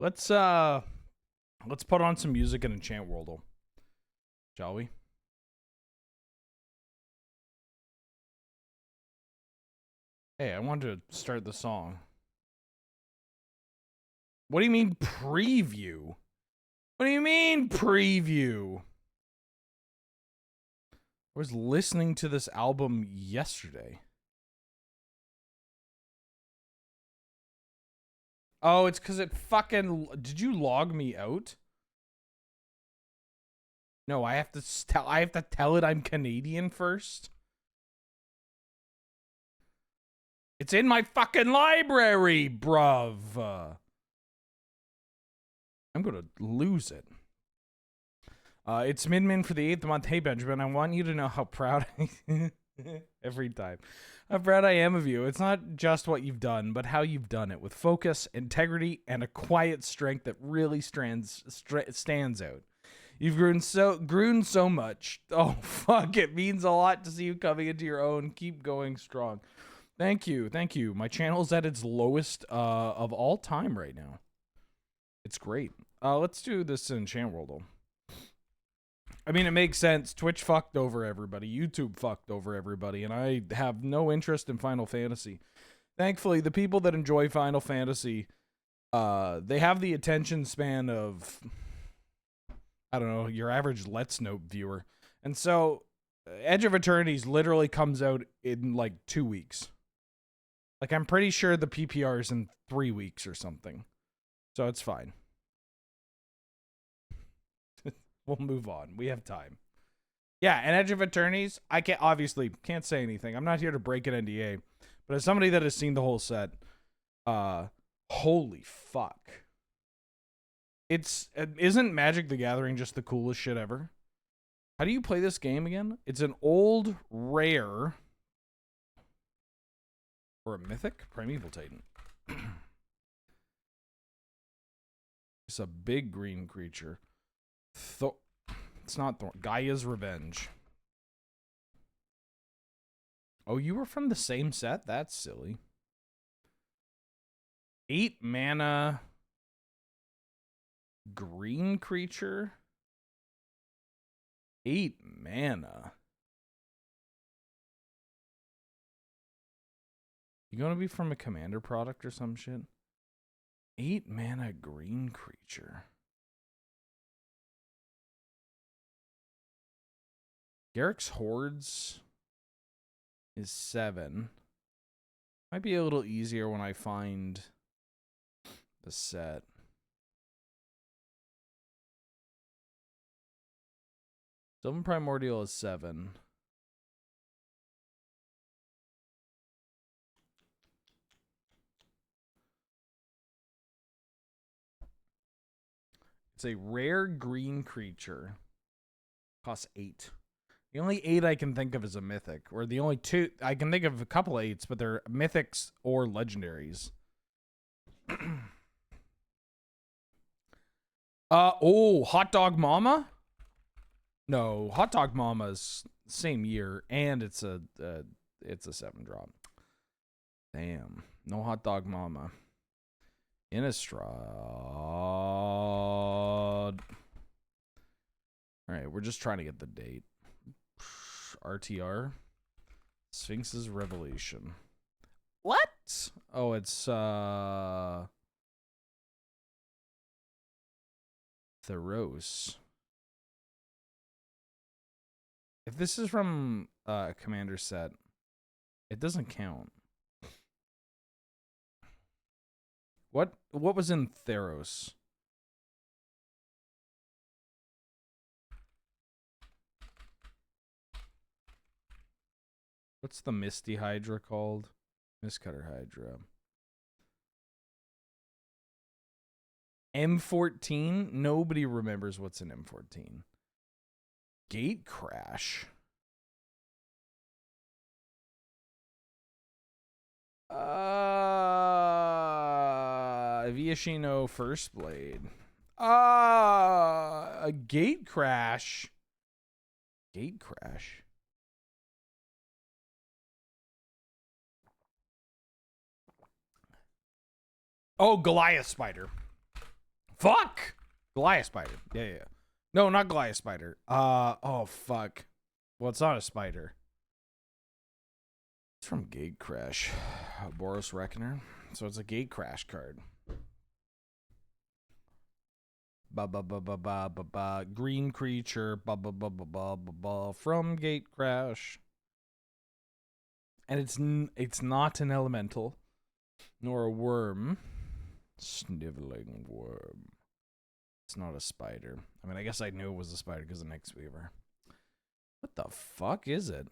Let's put on some music and enchant Worldle, shall we? Hey, I wanted to start the song. What do you mean preview? What do you mean preview? I was listening to this album yesterday. Oh, it's because it fucking... Did you log me out? No, I have to tell it I'm Canadian first. It's in my fucking library, bruv. I'm gonna lose it. It's Min for the 8th month. Hey, Benjamin, I want you to know how proud every time. How proud I am of you. It's not just what you've done, but how you've done it with focus, integrity, and a quiet strength that really stands out. You've grown so much. Oh, fuck. It means a lot to see you coming into your own. Keep going strong. Thank you. Thank you. My channel's at its lowest of all time right now. It's great. Let's do this in Enchant Worldle. I mean, it makes sense. Twitch fucked over everybody. YouTube fucked over everybody. And I have no interest in Final Fantasy. Thankfully, the people that enjoy Final Fantasy, they have the attention span of, I don't know, your average Let's Note viewer. And so, Edge of Eternities literally comes out in like 2 weeks. Like, I'm pretty sure the PPR is in 3 weeks or something. So it's fine. We'll move on. We have time. Yeah, and Edge of Eternities, I can't say anything. I'm not here to break an NDA. But as somebody that has seen the whole set, holy fuck. Isn't Magic the Gathering just the coolest shit ever? How do you play this game again? It's an old rare or a mythic Primeval Titan. It's a big green creature. It's not Thorn. Gaia's Revenge. Oh, you were from the same set? That's silly. 8 mana green creature. 8 mana. You gonna be from a commander product or some shit? 8 mana green creature. Garrick's Hordes is 7. Might be a little easier when I find the set. Sylvan Primordial is 7. It's a rare green creature. Costs 8. The only 8 I can think of is a mythic. Or the only 2... I can think of a couple of 8s, but they're mythics or legendaries. Hot Dog Mama? No, Hot Dog Mama's same year, and it's a 7-drop. Damn. No Hot Dog Mama. Innistrad. Alright, we're just trying to get the date. RTR. Sphinx's Revelation. What? Oh, it's Theros. If this is from a commander set, it doesn't count. What was in Theros? What's the Misty Hydra called? Mistcutter Hydra. M14? Nobody remembers what's in M14. Gate Crash. Viashino First Blade. A Gate Crash. Gate Crash. Oh, Goliath Spider. Fuck! Goliath spider. Yeah. No, not Goliath spider. Oh, fuck. Well, it's not a spider. It's from Gate Crash. Boros Reckoner. So it's a Gate Crash card. Green creature. From Gate Crash. And it's not an elemental. Nor a worm. Sniveling worm. It's not a spider. I mean, I guess I knew it was a spider because of Nyx Weaver. What the fuck is it?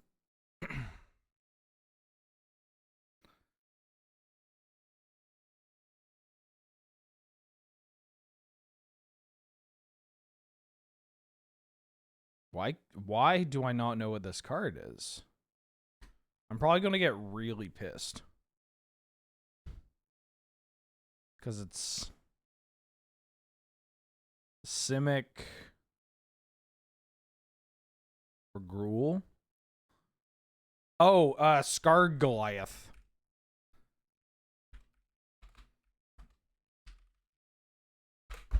Why do I not know what this card is? I'm probably going to get really pissed. Because it's Simic or Gruul. Oh, Scarred Goliath.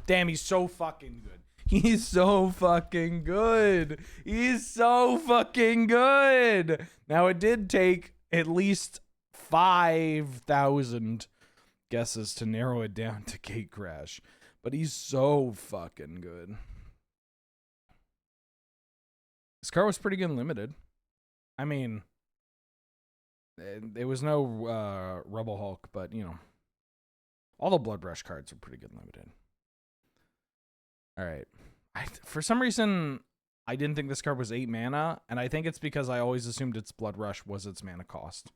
Damn, he's so fucking good. He's so fucking good. He's so fucking good. Now, it did take at least 5,000 guesses to narrow it down to Gate Crash. But he's so fucking good. This card was pretty good and limited. I mean, it was no Rebel Hulk, but, you know, all the Blood Rush cards are pretty good and limited. All right. For some reason, I didn't think this card was 8 mana, and I think it's because I always assumed its Blood Rush was its mana cost.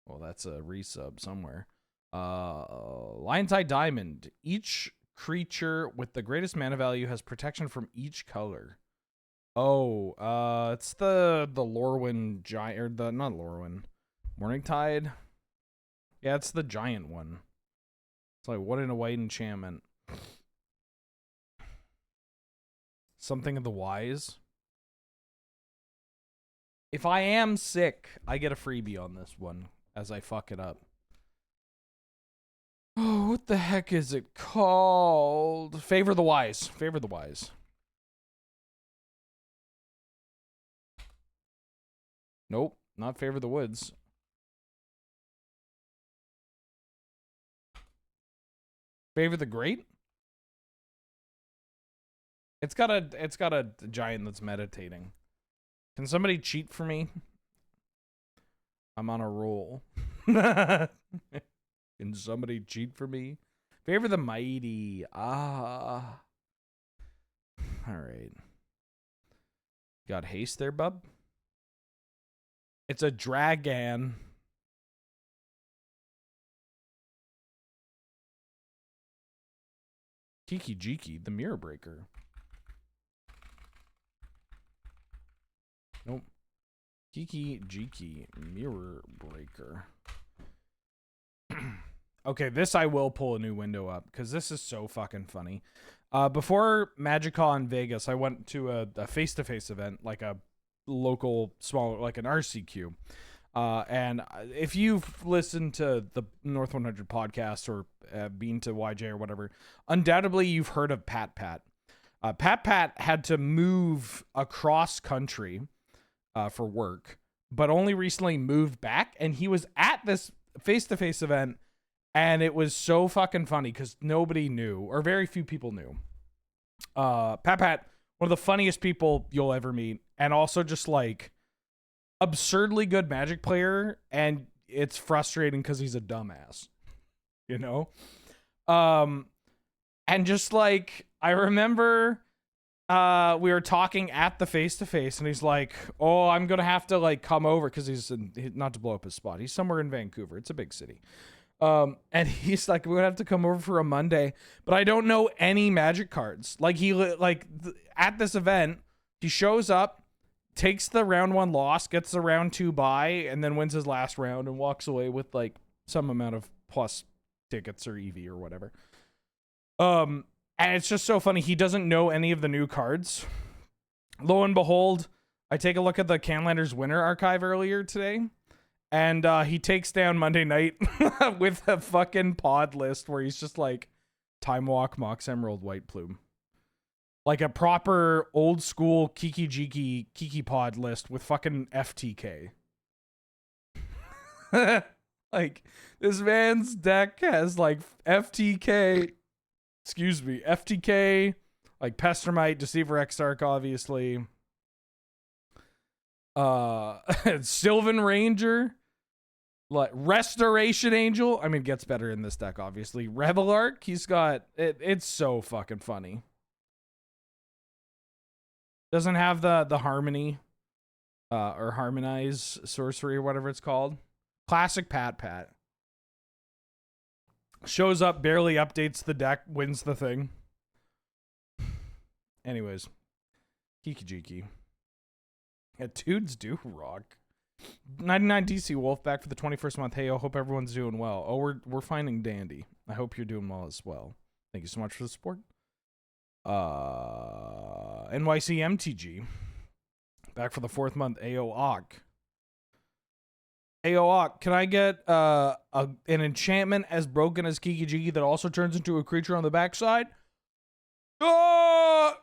Well, that's a resub somewhere. Lion's Eye Diamond. Each creature with the greatest mana value has protection from each color. Oh, it's the Lorwyn giant, or the, not Lorwyn, Morningtide. Yeah, it's the giant one. It's like, what in a white enchantment. Something of the Wise. If I am sick, I get a freebie on this one as I fuck it up. Oh, what the heck is it called? Favor the Wise. Favor the Wise. Nope, not Favor the Woods. Favor the Great? It's got a giant that's meditating. Can somebody cheat for me? I'm on a roll. Can somebody cheat for me? Favor the Mighty. Ah. All right. Got haste there, bub? It's a dragon. Kiki Jiki, the Mirror Breaker. Nope. Kiki Jiki, Mirror Breaker. Okay, this I will pull a new window up because this is so fucking funny. Before MagicCon Vegas, I went to a face-to-face event, like a local small, like an RCQ. And if you've listened to the North 100 podcast or been to YJ or whatever, undoubtedly you've heard of Pat Pat. Pat had to move across country for work, but only recently moved back, and he was at this face-to-face event, and it was so fucking funny because nobody knew, or very few people knew. Pat, one of the funniest people you'll ever meet, and also just like absurdly good Magic player, and it's frustrating because he's a dumbass, you know? And just like, I remember we were talking at the face-to-face, and he's like, oh, I'm gonna have to like come over because not to blow up his spot, he's somewhere in Vancouver, it's a big city. And he's like, we're gonna have to come over for a Monday, but I don't know any Magic cards. Like at this event, he shows up, takes the round 1 loss, gets the round 2 bye, and then wins his last round and walks away with like some amount of plus tickets or EV or whatever. And it's just so funny. He doesn't know any of the new cards. Lo and behold, I take a look at the Canlanders Winter archive earlier today, And he takes down Monday Night with a fucking pod list where he's just like, Time Walk, Mox Emerald, White Plume. Like a proper old school Kiki pod list with fucking FTK. Like, this man's deck has like FTK, like Pestermite, Deceiver Exarch, obviously. Sylvan Ranger, like Restoration Angel. I mean, it gets better in this deck, obviously. Rebel Arc, he's got it. It's so fucking funny. Doesn't have the harmony, or harmonize sorcery or whatever it's called. Classic Pat. Shows up, barely updates the deck, wins the thing. Anyways, Kiki. Yeah, dudes do rock. 99 DC Wolf back for the 21st month. Hey, I hope everyone's doing well. Oh, we're finding dandy. I hope you're doing well as well. Thank you so much for the support. NYC MTG back for the 4th month. AO Ock, can I get an enchantment as broken as Kiki that also turns into a creature on the backside? Oh!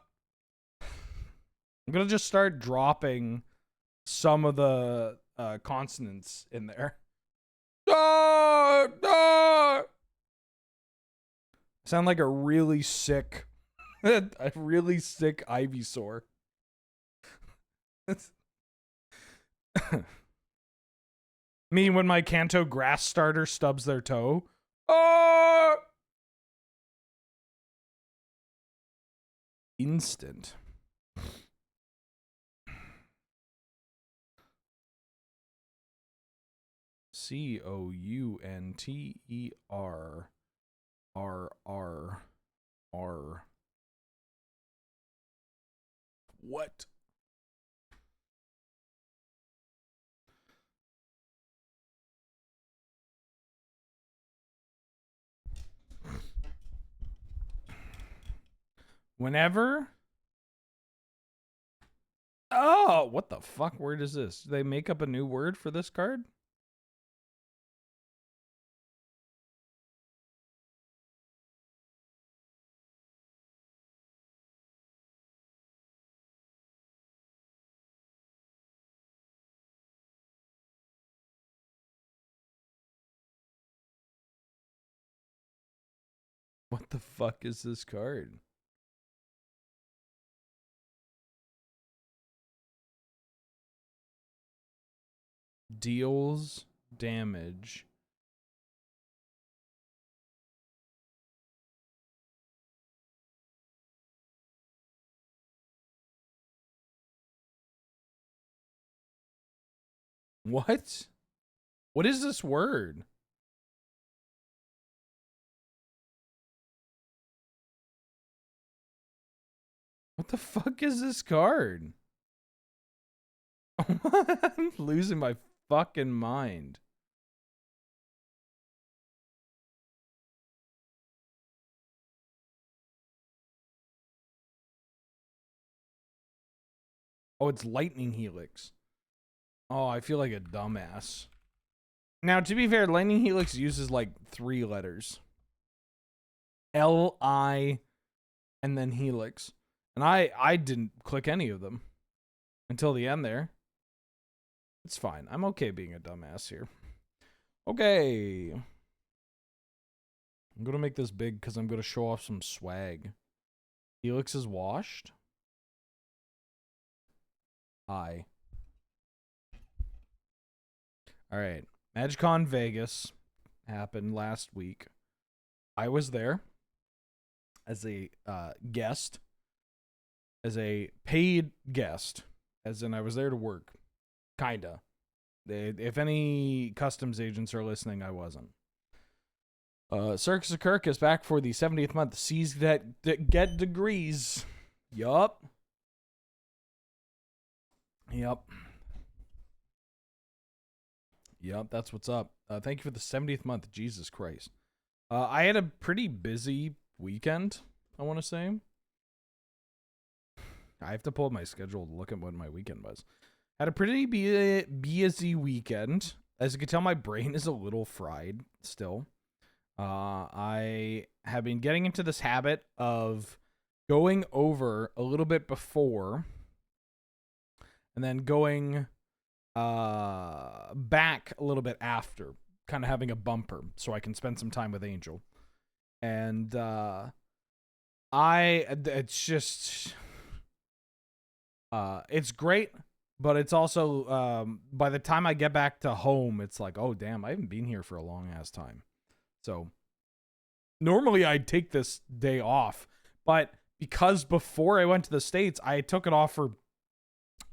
I'm gonna just start dropping some of the consonants in there. Sound like a really sick, Ivysaur. Me when my Kanto grass starter stubs their toe. Oh! Instant. COUNTERRR. What? Whenever. Oh, what the fuck word is this? Do they make up a new word for this card? What the fuck is this card? Deals damage. What? What is this word? What the fuck is this card? I'm losing my fucking mind. Oh, it's Lightning Helix. Oh, I feel like a dumbass. Now, to be fair, Lightning Helix uses like 3 letters. L-I and then Helix. And I didn't click any of them until the end there. It's fine. I'm okay being a dumbass here. Okay. I'm going to make this big because I'm going to show off some swag. Helix is washed. Hi. Alright. MagicCon Vegas happened last week. I was there as a guest. As a paid guest. As in I was there to work. Kinda. If any customs agents are listening, I wasn't. Circus of Kirk is back for the 70th month. Sees that get degrees. Yup. Yep, that's what's up. Thank you for the 70th month. Jesus Christ. I had a pretty busy weekend, I want to say. I have to pull up my schedule to look at what my weekend was. Had a pretty busy weekend. As you can tell, my brain is a little fried still. I have been getting into this habit of going over a little bit before and then going back a little bit after, kind of having a bumper so I can spend some time with Angel. And it's just it's great, but it's also by the time I get back to home, it's like, oh damn, I haven't been here for a long ass time. So normally I'd take this day off, but because before I went to the States, I took it off for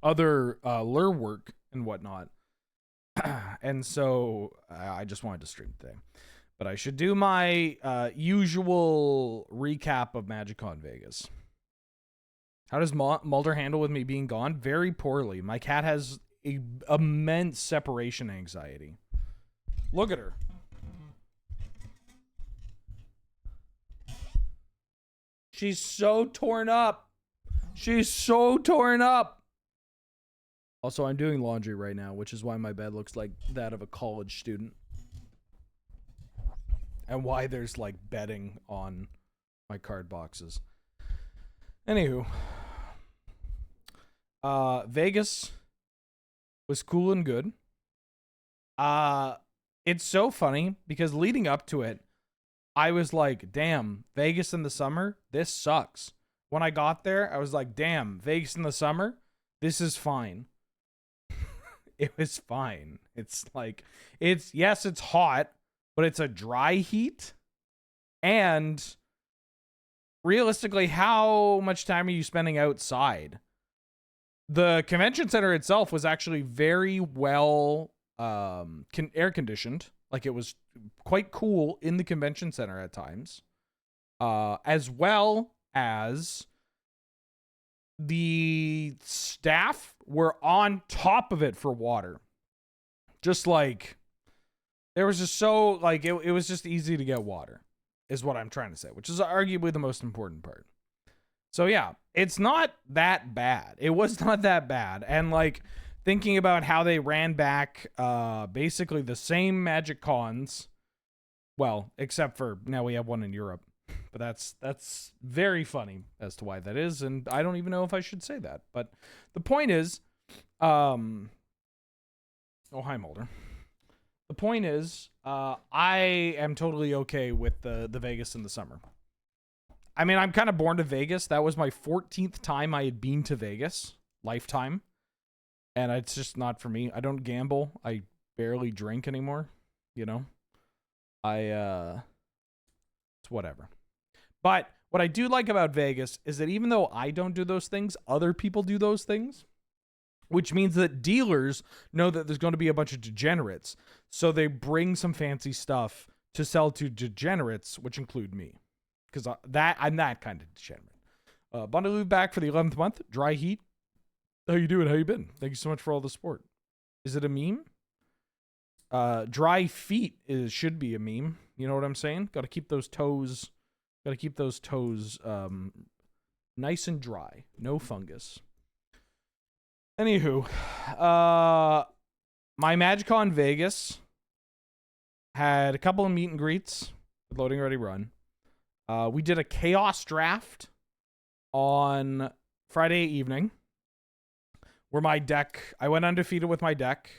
other lure work and whatnot. And so I just wanted to stream today. But I should do my usual recap of MagicCon Vegas. How does Mulder handle with me being gone? Very poorly. My cat has immense separation anxiety. Look at her. She's so torn up. She's so torn up. Also, I'm doing laundry right now, which is why my bed looks like that of a college student. And why there's like bedding on my card boxes. Anywho. Vegas was cool and good. It's so funny because leading up to it, I was like, damn, Vegas in the summer, this sucks. When I got there, I was like, damn, Vegas in the summer, this is fine. It was fine. It's like, yes, it's hot, but it's a dry heat. And realistically, how much time are you spending outside? The convention center itself was actually very well air conditioned. Like, it was quite cool in the convention center at times. As well as the staff were on top of it for water. Just like, there was just so, like, it was just easy to get water, is what I'm trying to say, which is arguably the most important part. So yeah, it's not that bad. It was not that bad. And like, thinking about how they ran back basically the same MagicCons, well, except for now we have one in Europe. But that's very funny as to why that is, and I don't even know if I should say that. But the point is, oh, hi, Mulder. The point is, I am totally okay with the Vegas in the summer. I mean, I'm kind of born to Vegas. That was my 14th time I had been to Vegas, lifetime. And it's just not for me. I don't gamble. I barely drink anymore, you know? It's whatever. But what I do like about Vegas is that even though I don't do those things, other people do those things, which means that dealers know that there's going to be a bunch of degenerates. So they bring some fancy stuff to sell to degenerates, which include me. Because I'm that kind of degenerate. Bundle back for the 11th month. Dry heat. How you doing? How you been? Thank you so much for all the support. Is it a meme? Dry feet should be a meme. You know what I'm saying? Got to keep those toes. Got to keep those toes nice and dry. No fungus. Anywho, my MagicCon Vegas had a couple of meet and greets with Loading Ready Run. We did a chaos draft on Friday evening where I went undefeated with my deck.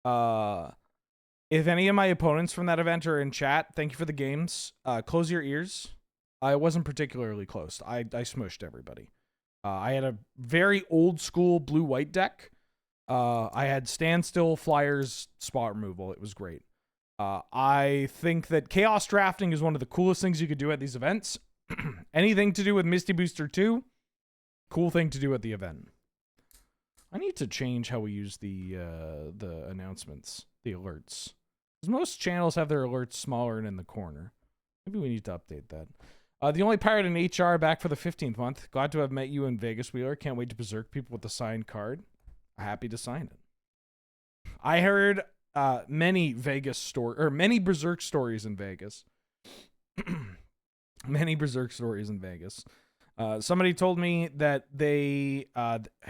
If any of my opponents from that event are in chat, thank you for the games. Close your ears. I wasn't particularly close. I smushed everybody. I had a very old school blue-white deck. I had standstill, flyers, spot removal. It was great. I think that chaos drafting is one of the coolest things you could do at these events. Anything to do with Misty Booster 2, cool thing to do at the event. I need to change how we use the announcements, the alerts. Because most channels have their alerts smaller and in the corner. Maybe we need to update that. The only pirate in HR back for the 15th month. Glad to have met you in Vegas, Wheeler. Can't wait to berserk people with the signed card. Happy to sign it. I heard many berserk stories in Vegas. Many berserk stories in Vegas. Somebody told me that it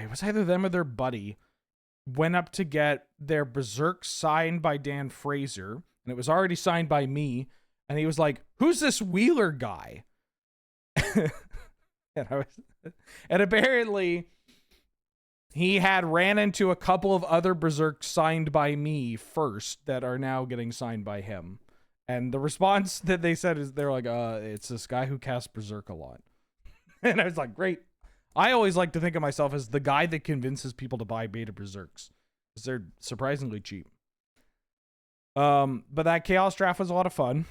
was either them or their buddy went up to get their Berserk signed by Dan Fraser, and it was already signed by me. And he was like, "Who's this Wheeler guy?" and apparently he had ran into a couple of other Berserk signed by me first that are now getting signed by him. And the response that they said is they're like, it's this guy who casts Berserk a lot. And I was like, great. I always like to think of myself as the guy that convinces people to buy beta Berserks, because they're surprisingly cheap. But that Chaos draft was a lot of fun.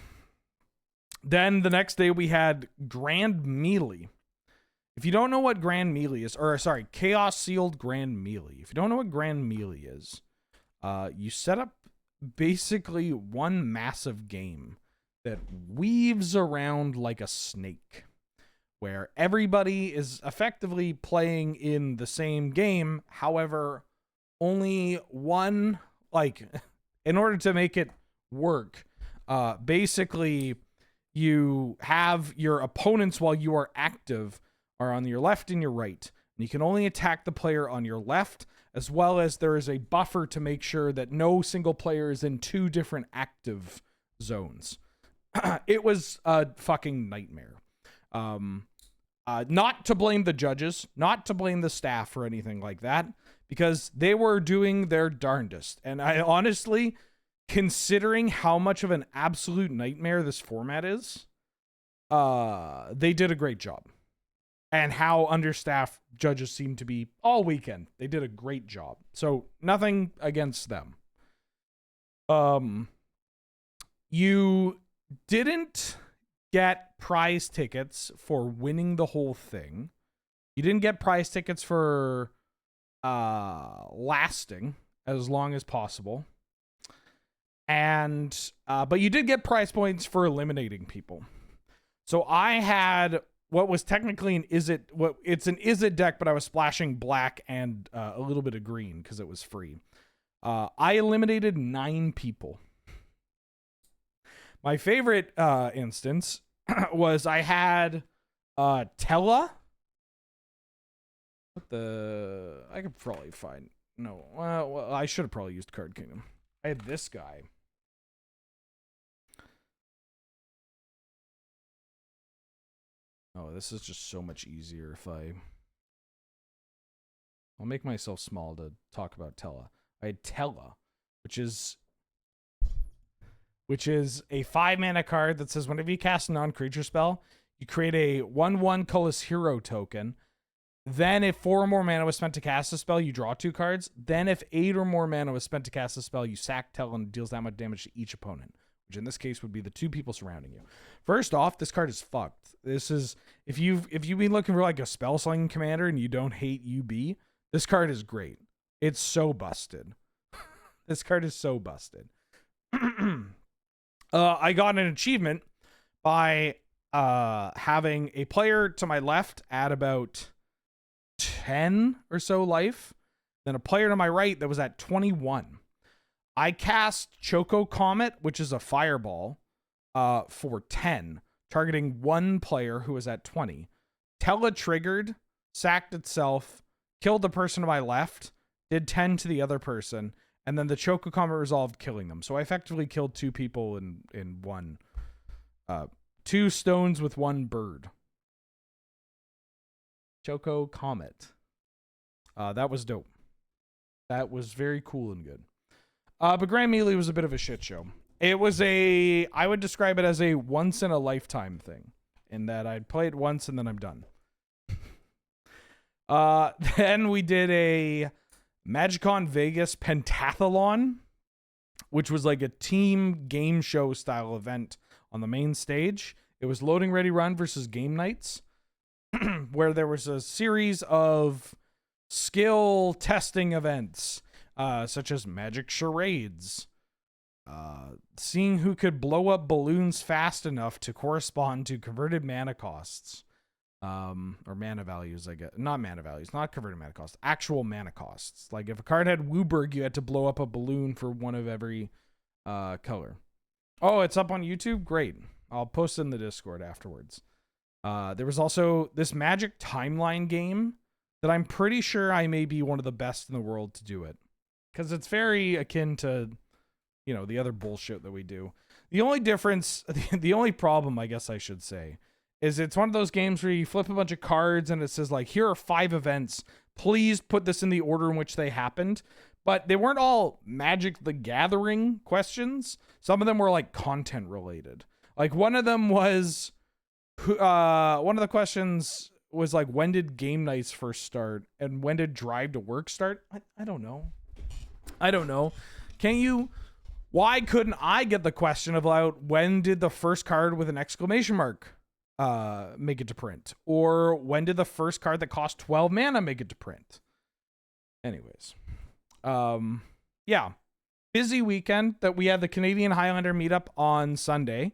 Then the next day we had Grand Melee. If you don't know what Grand Melee is, or sorry, Chaos Sealed Grand Melee. If you don't know what Grand Melee is, you set up basically one massive game that weaves around like a snake, where everybody is effectively playing in the same game. However, only one, like, in order to make it work, basically you have your opponents while you are active are on your left and your right. And you can only attack the player on your left, as well as there is a buffer to make sure that no single player is in two different active zones. It was a fucking nightmare. Not to blame the judges, not to blame the staff or anything like that, because they were doing their darndest. And I honestly, considering how much of an absolute nightmare this format is, they did a great job. And how understaffed judges seem to be all weekend. They did a great job. So nothing against them. You didn't get prize tickets for winning the whole thing. You didn't get prize tickets for lasting as long as possible. And but you did get prize points for eliminating people. So I had what was technically an it's an Izzet deck, but I was splashing black and a little bit of green because it was free. I eliminated 9 people. My favorite instance was I had Tella. I could probably find well, I should have probably used Card Kingdom. I had this guy. Oh, this is just so much easier if I'll make myself small to talk about Tella. I had Tella, which is a 5-mana card that says whenever you cast a non-creature spell, you create a 1/1 colorless hero token. Then if 4 or more mana was spent to cast a spell, you draw 2 cards. Then if 8 or more mana was spent to cast a spell, you sack Tella and it deals that much damage to each opponent, which in this case would be the 2 people surrounding you. First off, this card is fucked. This is, if you've been looking for like a spell slinging commander and you don't hate UB, this card is great. It's so busted. This card is so busted. I got an achievement by having a player to my left at about 10 or so life, then a player to my right that was at 21. I cast Choco Comet, which is a fireball, for 10, targeting one player who was at 20. Tella triggered, sacked itself, killed the person to my left, did 10 to the other person, and then the Choco Comet resolved killing them. So I effectively killed 2 people in one. 2 stones with 1 bird. Choco Comet. That was dope. That was very cool and good. But Grand Melee was a bit of a shit show. It was I would describe it as a once in a lifetime thing, in that I'd play it once and then I'm done. Then we did a MagicCon Vegas Pentathlon, which was like a team game show style event on the main stage. It was Loading Ready Run versus Game Nights, where there was a series of skill testing events, such as magic charades, seeing who could blow up balloons fast enough to correspond to converted mana costs, or mana values, I guess. Not mana values, not converted mana costs, actual mana costs. Like if a card had Wooburg, you had to blow up a balloon for one of every color. Oh, it's up on YouTube? Great. I'll post it in the Discord afterwards. There was also this Magic Timeline game that I'm pretty sure I may be one of the best in the world to do it. because it's very akin to, you know, the other bullshit that we do. The only difference, the only problem, I guess I should say, is it's one of those games where you flip a bunch of cards and it says like, here are 5 events. Please put this in the order in which they happened. But they weren't all Magic the Gathering questions. Some of them were like content related. Like one of them was, one of the questions was like, when did game nights first start? And when did drive to work start? I don't know. I don't know. Why couldn't I get the question about when did the first card with an exclamation mark make it to print? Or when did the first card that cost 12 mana make it to print? Anyways. Yeah. Busy weekend that we had the Canadian Highlander meetup on Sunday.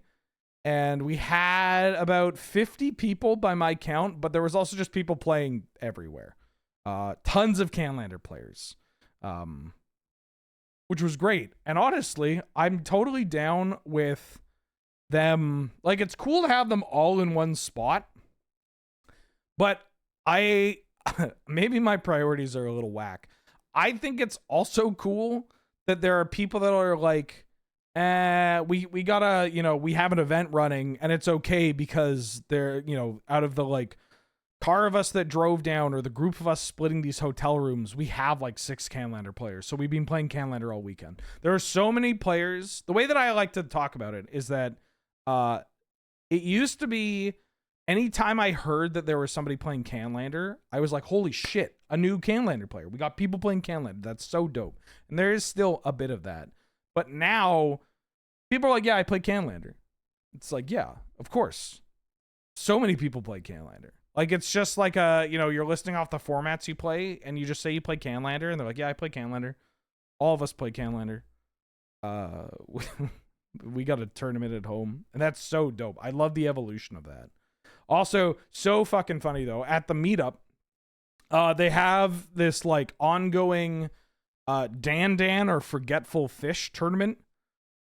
And we had about 50 people by my count, but there was also just people playing everywhere. Tons of Canlander players. Which was great. And honestly, I'm totally down with them. Like, it's cool to have them all in one spot. But maybe my priorities are a little whack. I think it's also cool that there are people that are like, we gotta, you know, we have an event running and it's okay because they're, you know, out of the like car of us that drove down or the group of us splitting these hotel rooms, we have like 6 Canlander players. So we've been playing Canlander all weekend. There are so many players. The way that I like to talk about it is that it used to be anytime I heard that there was somebody playing Canlander, I was like, holy shit, a new Canlander player. We got people playing Canlander. That's so dope. And there is still a bit of that. But now people are like, yeah, I play Canlander. It's like, yeah, of course. So many people play Canlander. Like, it's just like you know, you're listing off the formats you play and you just say you play Canlander and they're like, yeah, I play Canlander. All of us play Canlander. We got a tournament at home and that's so dope. I love the evolution of that. Also, so fucking funny though, at the meetup, they have this like ongoing Dan or Forgetful Fish tournament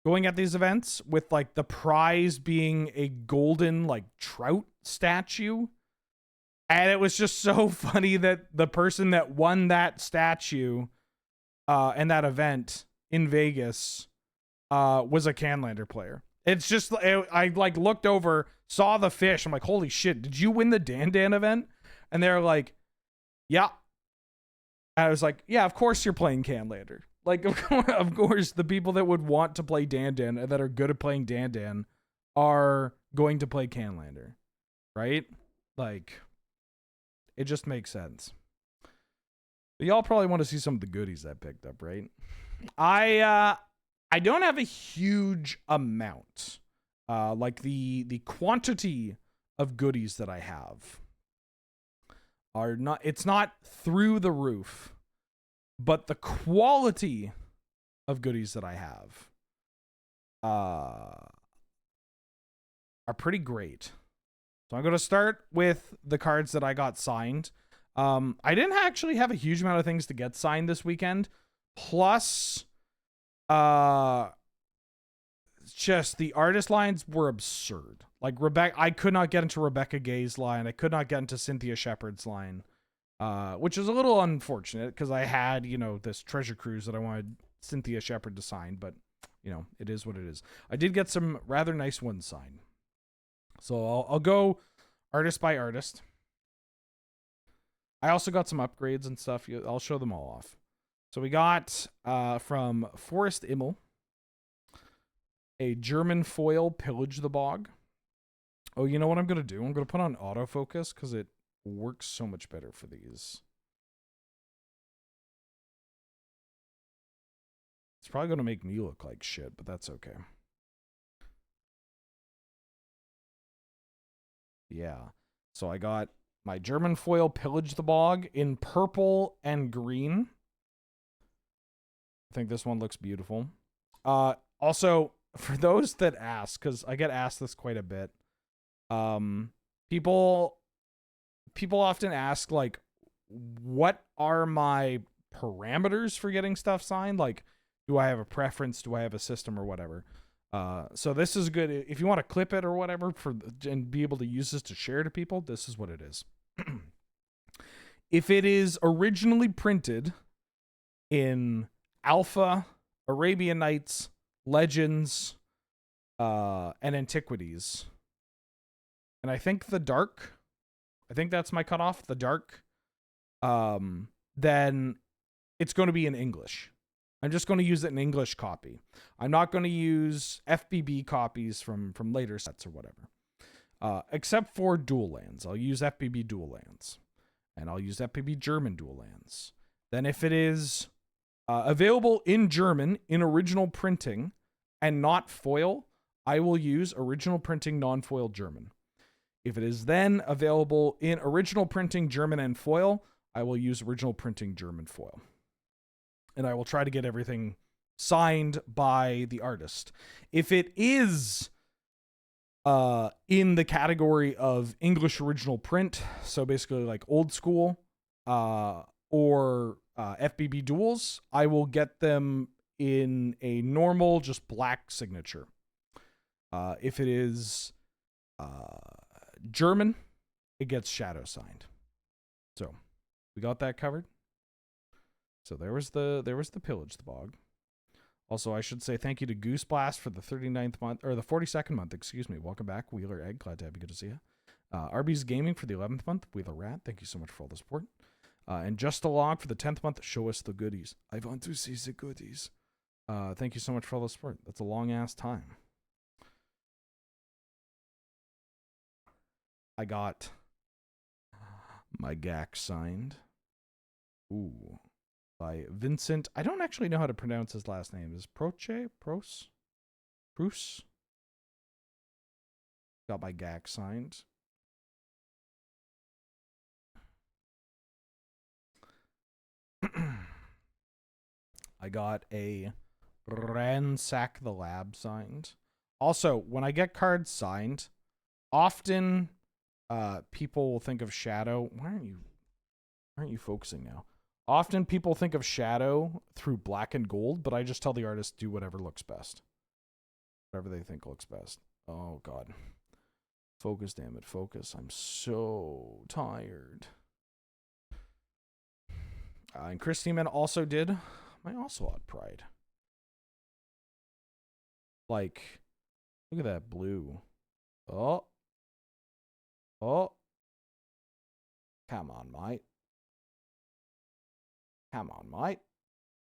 going at these events with like the prize being a golden like trout statue. And it was just so funny that the person that won that statue and that event in Vegas was a Canlander player. It's just, I like looked over, saw the fish. I'm like, holy shit, did you win the Dan event? And they're like, yeah. And I was like, yeah, of course you're playing Canlander. Like, of course, the people that would want to play Dan and that are good at playing Dan are going to play Canlander. Right? Like, it just makes sense. But y'all probably want to see some of the goodies I picked up, right? I don't have a huge amount. Like the quantity of goodies that I have are not, it's not through the roof, but the quality of goodies that I have are pretty great. So I'm going to start with the cards that I got signed. I didn't actually have a huge amount of things to get signed this weekend. Plus, just the artist lines were absurd. Like I could not get into Rebecca Gay's line. I could not get into Cynthia Shepard's line, which is a little unfortunate because I had, you know, this Treasure Cruise that I wanted Cynthia Shepard to sign, but you know, it is what it is. I did get some rather nice ones signed. So I'll go artist by artist. I also got some upgrades and stuff. I'll show them all off. So we got from Forrest Immel a German foil Pillage the Bog. Oh, you know what I'm going to do? I'm going to put on autofocus because it works so much better for these. It's probably going to make me look like shit, but that's okay. Yeah. So I got my German foil Pillage the Bog in purple and green. I think this one looks beautiful. Also, for those that ask, because I get asked this quite a bit, people often ask, like, what are my parameters for getting stuff signed? Like, do I have a preference? Do I have a system or whatever? So this is good. If you want to clip it or whatever and be able to use this to share to people, this is what it is. If it is originally printed in Alpha, Arabian Nights, Legends, and Antiquities. And I think the Dark, I think that's my cutoff, the Dark, then it's going to be in English. I'm just going to use it in English copy. I'm not going to use FBB copies from later sets or whatever. Except for dual lands. I'll use FBB dual lands. And I'll use FBB German dual lands. Then if it is available in German, in original printing, and not foil, I will use original printing, non-foil German. If it is then available in original printing, German, and foil, I will use original printing, German, foil. And I will try to get everything signed by the artist. If it is in the category of English original print, so basically like old school, or FBB duals, I will get them in a normal, just black signature. If it is German, it gets shadow signed. So we got that covered. So there was the Pillage the Bog. Also, I should say thank you to Goose Blast for the 39th month, or the 42nd month, excuse me. Welcome back, Wheeler Egg. Glad to have you. Good to see you. Arby's Gaming for the 11th month. Wheeler Rat, thank you so much for all the support. And Just a Log for the 10th month. Show us the goodies. I want to see the goodies. Thank you so much for all the support. That's a long ass time. I got my GAC signed. Ooh. By Vincent. I don't actually know how to pronounce his last name. Is Proce? Bruce? Got my GAC signed. I got a Ransack the Lab signed. Also, when I get cards signed, often people will think of Shadow. Why aren't you focusing now? Often people think of Shadow through black and gold, but I just tell the artist do whatever looks best. Whatever they think looks best. Oh, God. Focus, damn it. Focus. I'm so tired. And Chris Neiman also did my Ocelot Pride. Like, look at that blue. Oh. Oh. Come on, mate. Come on, mate.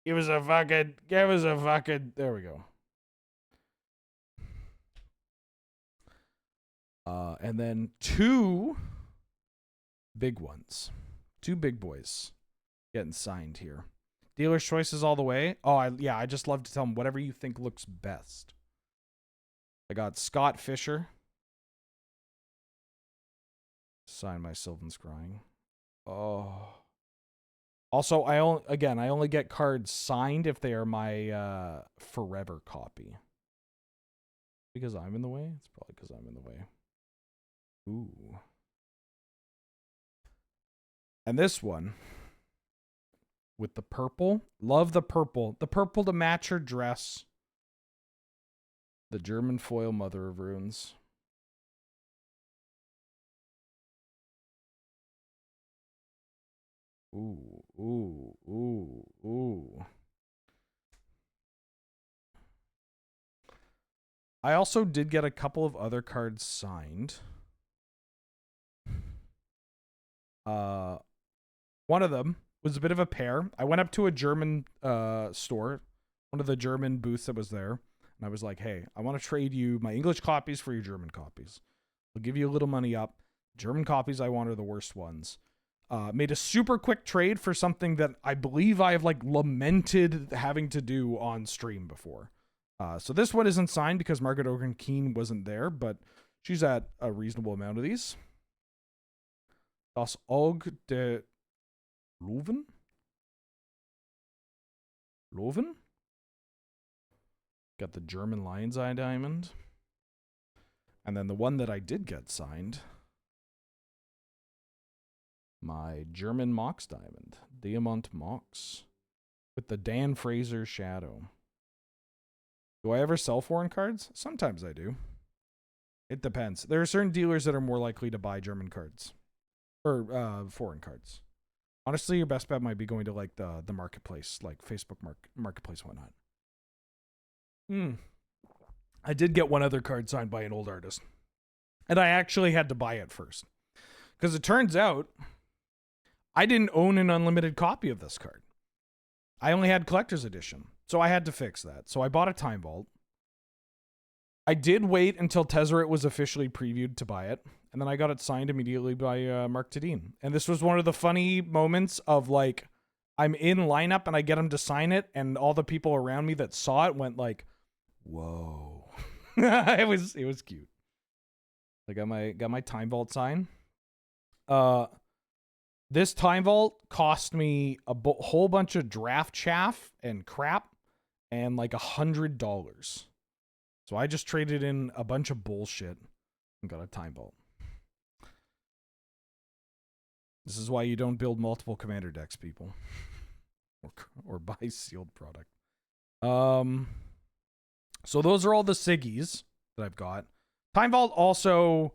Give us a fucking, there we go. And then two big ones. Two big boys getting signed here. Dealer's choices all the way. Oh, I just love to tell them whatever you think looks best. I got Scott Fisher. Sign my Sylvan Scrying. Oh. Also, I only get cards signed if they are my forever copy. Because I'm in the way? It's probably because I'm in the way. Ooh. And this one, with the purple. Love the purple. The purple to match her dress. The German foil Mother of Runes. Ooh, ooh, ooh, ooh. I also did get a couple of other cards signed. One of them was a bit of a pair. I went up to a German store, one of the German booths that was there, and I was like, hey, I want to trade you my English copies for your German copies. I'll give you a little money up. German copies I want are the worst ones. Made a super quick trade for something that I believe I have like lamented having to do on stream before. So this one isn't signed because Margaret Ogan Keene wasn't there, but she's at a reasonable amount of these. Das Auge de Löwen? Löwen? Got the German Lion's Eye Diamond. And then the one that I did get signed, my German Mox Diamond, Diamant Mox, with the Dan Fraser Shadow. Do I ever sell foreign cards? Sometimes I do. It depends. There are certain dealers that are more likely to buy German cards. Or foreign cards. Honestly, your best bet might be going to like the marketplace, like Facebook marketplace, whatnot. I did get one other card signed by an old artist, and I actually had to buy it first because it turns out I didn't own an unlimited copy of this card. I only had collector's edition, so I had to fix that. So I bought a Time Vault. I did wait until Tezzeret was officially previewed to buy it, and then I got it signed immediately by Mark Tadine. And this was one of the funny moments of like, I'm in lineup and I get him to sign it, and all the people around me that saw it went like, "Whoa!" it was cute. I got my Time Vault sign. This Time Vault cost me a whole bunch of draft chaff and crap, and like $100. So I just traded in a bunch of bullshit and got a Time Vault. This is why you don't build multiple commander decks, people. or buy sealed product. So those are all the Siggies that I've got. Time Vault also,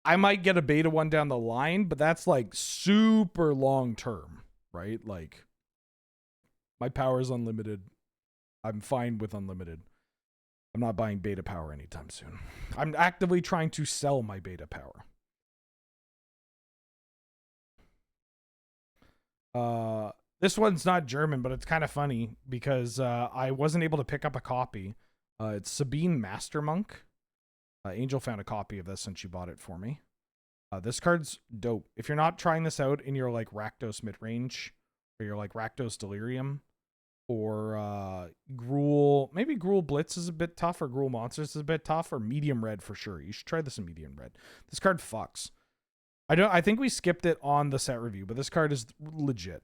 I might get a beta one down the line, but that's like super long term, right? Like, my power is unlimited. I'm fine with unlimited. I'm not buying beta power anytime soon. I'm actively trying to sell my beta power. This one's not German, but it's kind of funny because I wasn't able to pick up a copy. It's Sabine Mastermonk. Angel found a copy of this and she bought it for me. This card's dope. If you're not trying this out in your like Rakdos midrange or your like Rakdos Delirium, or Gruul, maybe Gruul Blitz is a bit tough, or Gruul Monsters is a bit tough, or Medium Red for sure. You should try this in Medium Red. This card fucks. I think we skipped it on the set review, but this card is legit.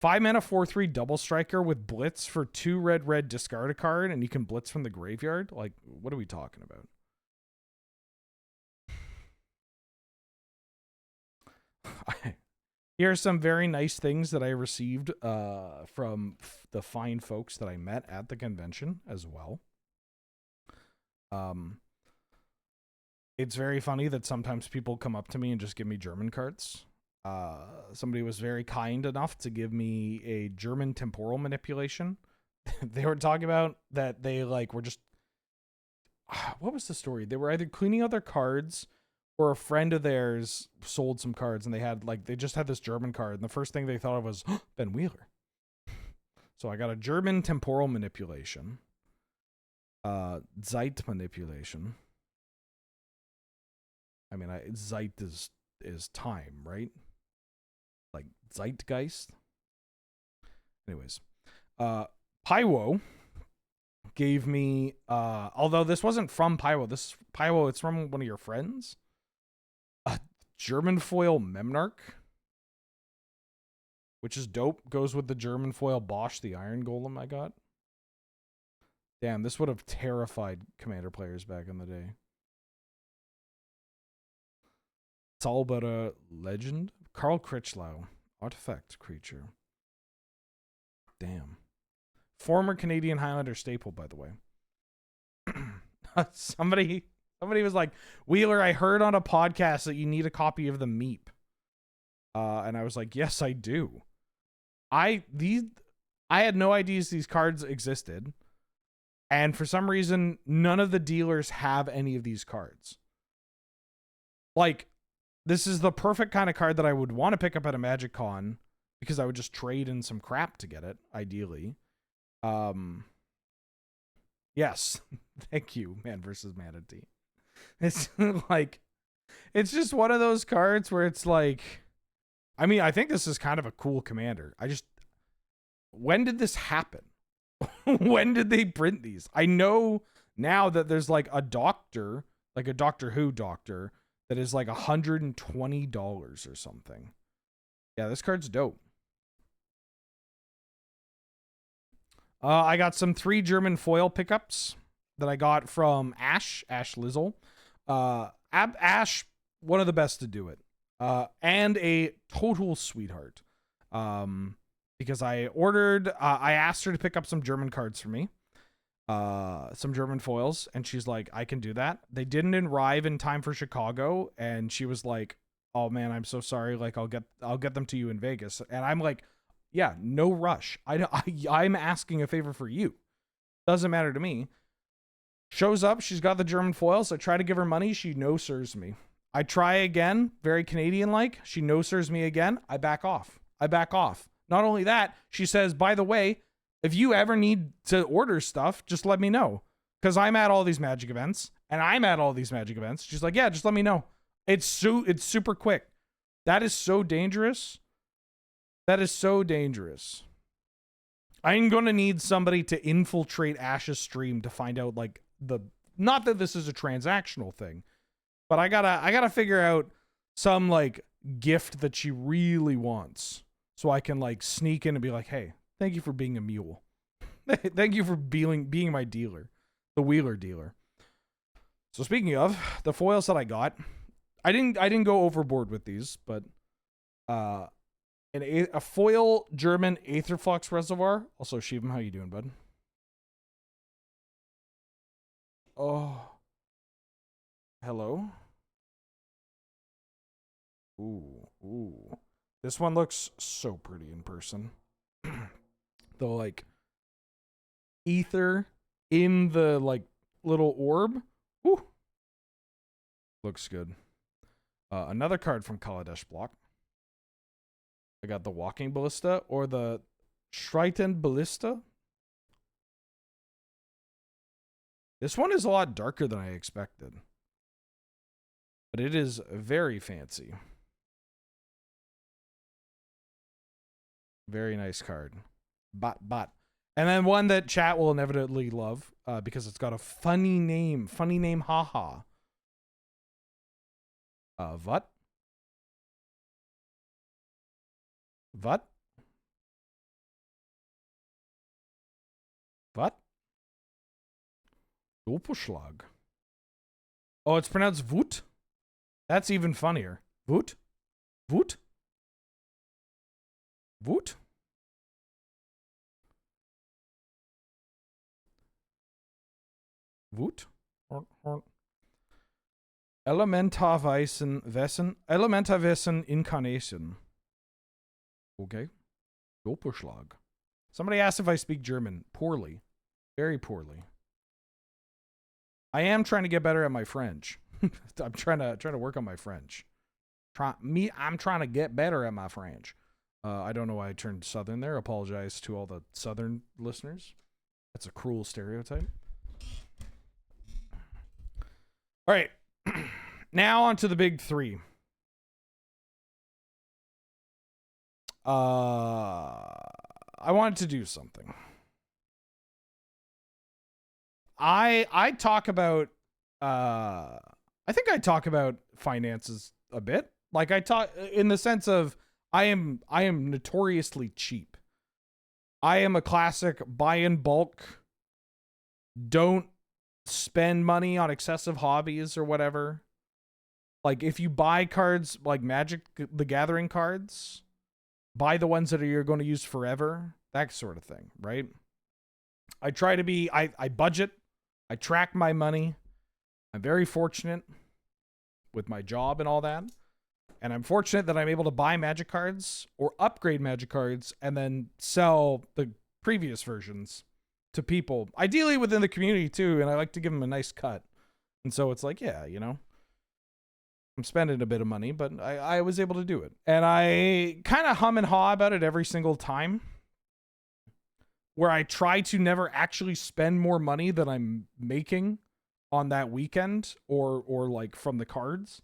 5 mana 4/3 double striker with Blitz for 2 red discard a card, and you can Blitz from the graveyard. Like, what are we talking about? Here are some very nice things that I received from the fine folks that I met at the convention as well. It's very funny that sometimes people come up to me and just give me German cards. Somebody was very kind enough to give me a German temporal manipulation. They were talking about that they like were just, what was the story? They were either cleaning out their cards, or a friend of theirs sold some cards, and they just had this German card, and the first thing they thought of was Ben Wheeler. So I got a German temporal manipulation, Zeit manipulation. I mean, Zeit is time, right? Like Zeitgeist. Anyways, Pywo gave me, although this wasn't from Pywo, it's from one of your friends. A German foil Memnarch, which is dope. Goes with the German foil Bosch, the Iron Golem I got. Damn, this would have terrified Commander players back in the day. It's all about a legend. Karl Critchlow, artifact creature. Damn. Former Canadian Highlander staple, by the way. Somebody was like, Wheeler, I heard on a podcast that you need a copy of the Meep. And I was like, yes, I do. I had no idea these cards existed. And for some reason, none of the dealers have any of these cards. Like, this is the perfect kind of card that I would want to pick up at a MagicCon, because I would just trade in some crap to get it, ideally. Yes. Thank you, Man versus Manatee. It's like, it's just one of those cards where it's like, I mean, I think this is kind of a cool commander. When did this happen? When did they print these? I know now that there's like a doctor, like a Doctor Who doctor, that is like $120 or something. Yeah, this card's dope. I got some 3 German foil pickups that I got from Ash Lizzle. Ash, one of the best to do it. And a total sweetheart. Because I asked her to pick up some German cards for me. Some German foils, and she's like, I can do that. They didn't arrive in time for Chicago, and she was like, oh man, I'm so sorry. Like I'll get them to you in Vegas. And I'm like, yeah, no rush. I'm asking a favor for you. Doesn't matter to me. Shows up, she's got the German foils. I try to give her money. She no-sirs me. I try again, very Canadian-like. She no-sirs me again. I back off. Not only that, she says, by the way, if you ever need to order stuff, just let me know. Because I'm at all these Magic events, and I'm at all these Magic events. She's like, yeah, just let me know. It's super quick. That is so dangerous. That is so dangerous. I'm going to need somebody to infiltrate Ash's stream to find out, like, not that this is a transactional thing, but I gotta figure out some, like, gift that she really wants so I can, like, sneak in and be like, hey, thank you for being a mule. Thank you for being my dealer, the wheeler dealer. So speaking of the foils that I got, I didn't go overboard with these, but a foil German Aetherflux Reservoir. Also, Shivam, how you doing, bud? Oh. Hello? Ooh. This one looks so pretty in person. The, like, ether in the, like, little orb. Ooh. Looks good. Another card from Kaladesh block. I got the Walking Ballista or the Schreiten Ballista. This one is a lot darker than I expected. But it is very fancy. Very nice card. But. And then one that chat will inevitably love because it's got a funny name. Funny name, haha. What? What? What? Doppelschlag. Oh, it's pronounced Wut? That's even funnier. Wut? Wut? Wut? Wut? Elementarwesen Incarnation. Okay. Doppelschlag. Somebody asked if I speak German. Poorly. Very poorly. I am trying to get better at my French. I'm trying to work on my French. I'm trying to get better at my French. I don't know why I turned Southern there. Apologize to all the Southern listeners. That's a cruel stereotype. All right. Now on to the big three. I wanted to do something. I talk about I think I talk about finances a bit. Like I talk in the sense of I am notoriously cheap. I am a classic buy in bulk. Don't spend money on excessive hobbies or whatever. Like if you buy cards like Magic the Gathering cards, buy the ones that you're going to use forever, that sort of thing, right? I try to be, I budget, I track my money. I'm very fortunate with my job and all that. And I'm fortunate that I'm able to buy Magic cards or upgrade Magic cards and then sell the previous versions to people, ideally within the community too. And I like to give them a nice cut. And so it's like, yeah, you know, I'm spending a bit of money, but I was able to do it. And I kind of hum and haw about it every single time, where I try to never actually spend more money than I'm making on that weekend or like from the cards,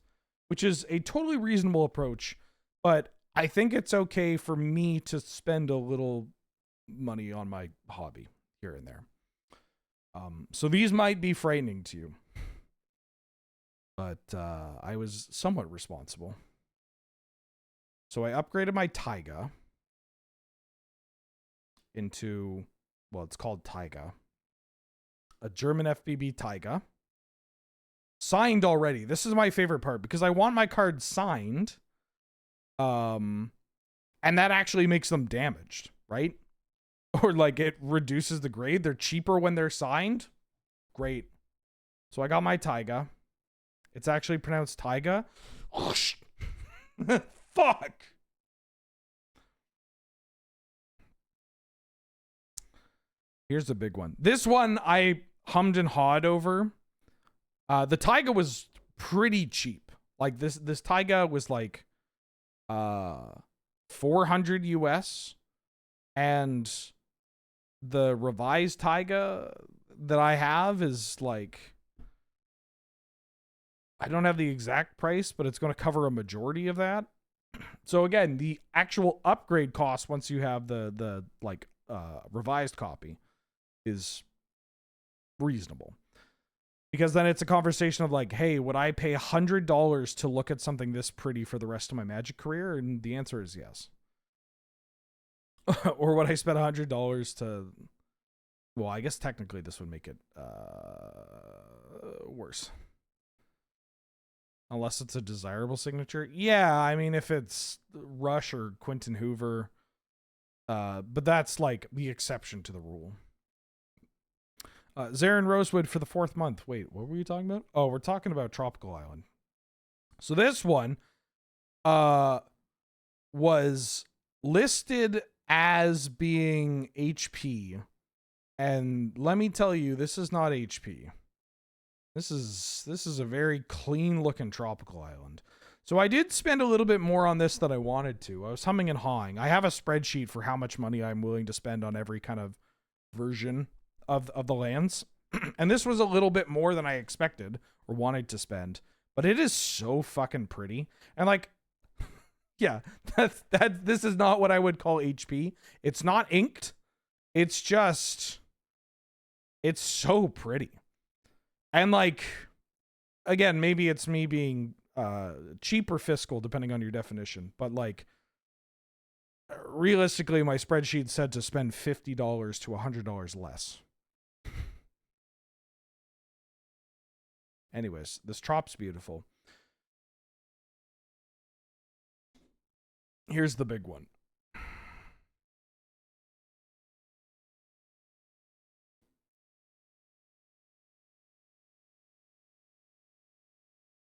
which is a totally reasonable approach. But I think it's okay for me to spend a little money on my hobby here and there. So these might be frightening to you. But I was somewhat responsible. So I upgraded my Taiga into, well, it's called Taiga. A German FBB Taiga. Signed already. This is my favorite part because I want my cards signed. And that actually makes them damaged, right? Or like it reduces the grade. They're cheaper when they're signed. Great. So I got my Taiga. It's actually pronounced Taiga. Fuck. Here's the big one. This one I hummed and hawed over. The Taiga was pretty cheap. Like this Taiga was like 400 US, and the revised Taiga that I have is like, I don't have the exact price, but it's going to cover a majority of that. So again, the actual upgrade cost once you have the revised copy is reasonable. Because then it's a conversation of like, hey, would I pay $100 to look at something this pretty for the rest of my Magic career? And the answer is yes. Or would I spend $100 to... Well, I guess technically this would make it worse. Unless it's a desirable signature. Yeah, I mean, if it's Rush or Quentin Hoover. But that's like the exception to the rule. Zarin Rosewood for the 4th month. Wait, what were you talking about? Oh, we're talking about Tropical Island. So this one was listed as being HP. And let me tell you, this is not HP. This is a very clean looking Tropical Island. So I did spend a little bit more on this than I wanted to. I was humming and hawing. I have a spreadsheet for how much money I'm willing to spend on every kind of version of the lands. And this was a little bit more than I expected or wanted to spend. But it is so fucking pretty. And like, yeah, this is not what I would call HP. It's not inked. It's just, it's so pretty. And like, again, maybe it's me being cheap or fiscal, depending on your definition. But like, realistically, my spreadsheet said to spend $50 to $100 less. Anyways, this trop's beautiful. Here's the big one.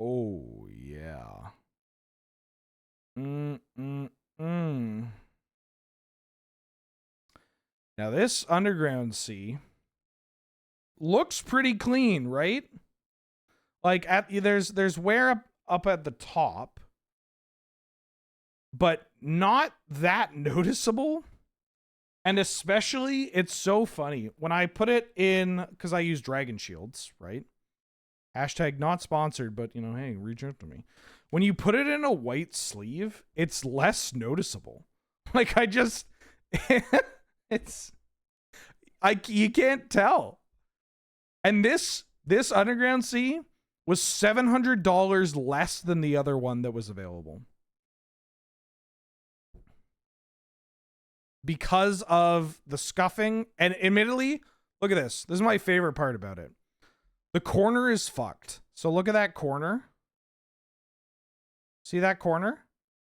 Oh, yeah. Now this Underground Sea looks pretty clean, right? Like there's wear up at the top, but not that noticeable. And especially, it's so funny when I put it in, because I use Dragon Shields, right? Hashtag not sponsored, but you know, hey, reach out to me. When you put it in a white sleeve, it's less noticeable. Like you can't tell. And this Underground Sea was $700 less than the other one that was available. Because of the scuffing. And admittedly, look at this. This is my favorite part about it. The corner is fucked. So look at that corner. See that corner?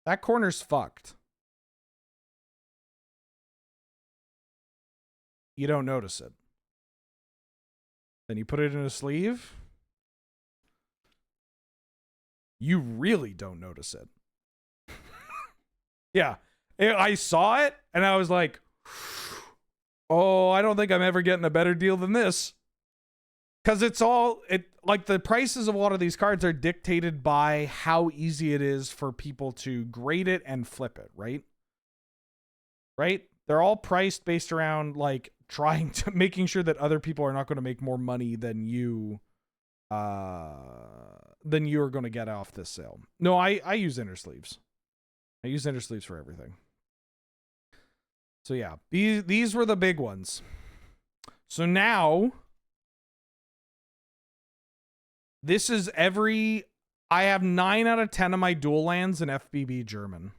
That corner's fucked. You don't notice it. Then you put it in a sleeve. You really don't notice it. Yeah. I saw it and I was like, oh, I don't think I'm ever getting a better deal than this. Because like the prices of a lot of these cards are dictated by how easy it is for people to grade it and flip it, right? Right? They're all priced based around like making sure that other people are not going to make more money than you are going to get off this sale. No, I use inner sleeves. I use inner sleeves for everything. So yeah, these were the big ones. So now this is I have 9 out of 10 of my dual lands in FBB German.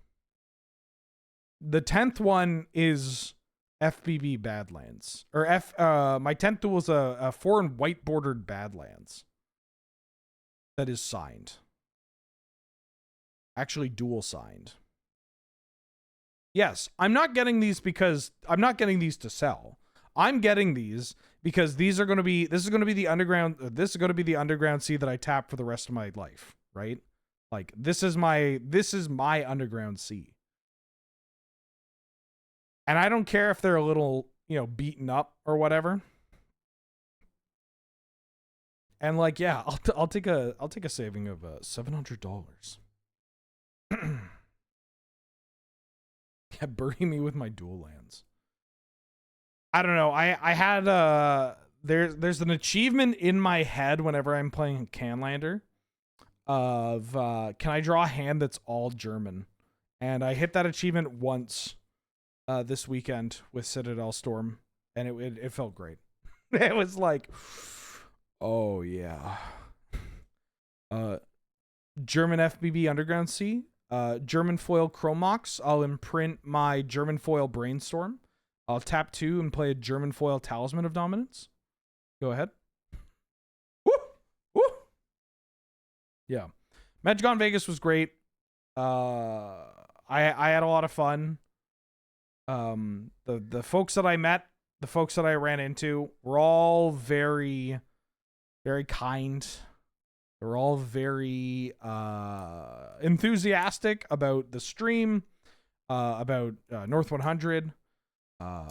The 10th one is FBB Badlands. Or my 10th duel is a foreign white bordered Badlands. That is signed. Actually dual signed. Yes, I'm not getting these because I'm not getting these to sell. I'm getting these because this is going to be the underground sea that I tap for the rest of my life, right? Like, this is my underground sea. And I don't care if they're a little, beaten up or whatever. And like, yeah, I'll take a saving of $700. Yeah, bury me with my dual lands. I don't know. I had there's an achievement in my head whenever I'm playing Canlander of can I draw a hand that's all German? And I hit that achievement once this weekend with Citadel Storm, and it felt great. It was like, oh yeah. German FBB Underground Sea, German foil Chromox. I'll imprint my German foil Brainstorm. I'll tap 2 and play a German foil Talisman of Dominance. Go ahead. Woo! Woo! Yeah. MagicCon Vegas was great. I had a lot of fun. The folks that I met, the folks that I ran into, were all very, very kind. They were all very enthusiastic about the stream, about North 100. I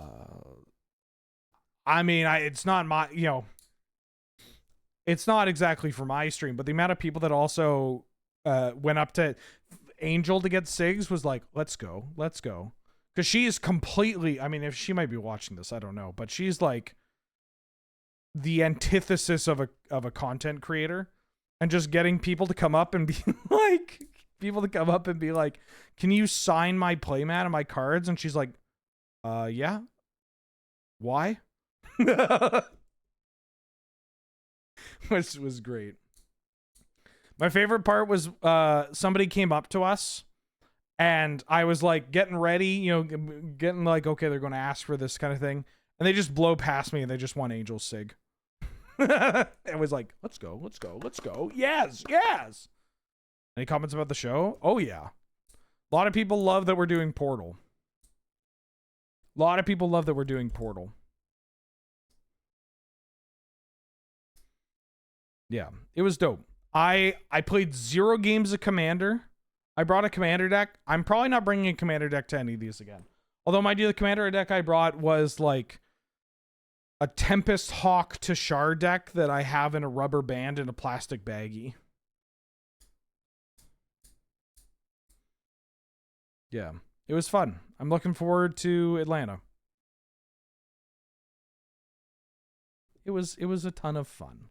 mean, it's not my, it's not exactly for my stream, but the amount of people that also went up to Angel to get SIGs was like, let's go. Because she is completely, I mean, if she might be watching this, I don't know, but she's like the antithesis of a content creator, and just getting people to come up and be like, can you sign my playmat and my cards? And she's like, yeah. Why? Which was great. My favorite part was somebody came up to us, and I was like getting ready, getting like, okay, they're going to ask for this kind of thing, and they just blow past me and they just want Angel Sig. It was like, let's go. Yes. Any comments about the show? Oh yeah. A lot of people love that we're doing Portal. Yeah, it was dope. I played 0 games of Commander. I brought a Commander deck. I'm probably not bringing a Commander deck to any of these again. Although the Commander deck I brought was like a Tempest Hawk to Shard deck that I have in a rubber band in a plastic baggie. Yeah, it was fun. I'm looking forward to Atlanta. It was a ton of fun.